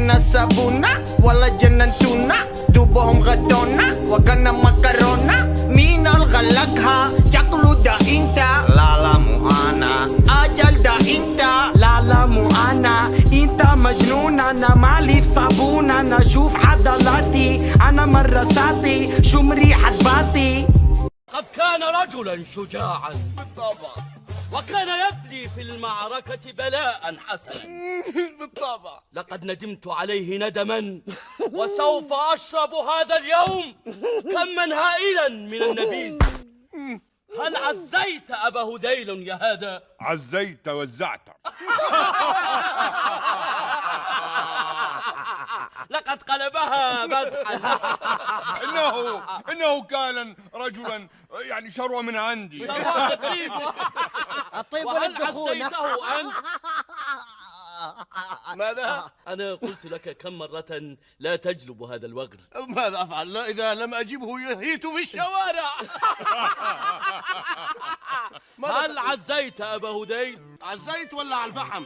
كنا سابونا ولا جننتونا دوبهم غدونا وكنا مكرونا مين الغلقها شكله ده انت لا مو انا اجل ده انت لا مو انا انت مجنون انا مالي في صابون انا شوف عضلاتي انا مرة ساطي شو مريحة باطي قد كان رجلا شجاعا بالطبع وكان يبلي في المعركة بلاء حسنا بالطبع. لقد ندمت عليه ندما وسوف أشرب هذا اليوم كما هائلا من النبيذ. هل عزيت أبا هذيل يا هذا؟ عزيت وزعت. لقد قلبها مزحا. إنه كان رجلا يعني شروة من عندي. الطيب. الطيب وهل والدخون. عزيته أنت؟ ماذا؟ أنا قلت لك كم مرة لا تجلب هذا الوغل. ماذا أفعل إذا لم أجبه يهيت في الشوارع؟ هل عزيت أبا هذيل؟ عزيت ولا على الفحم؟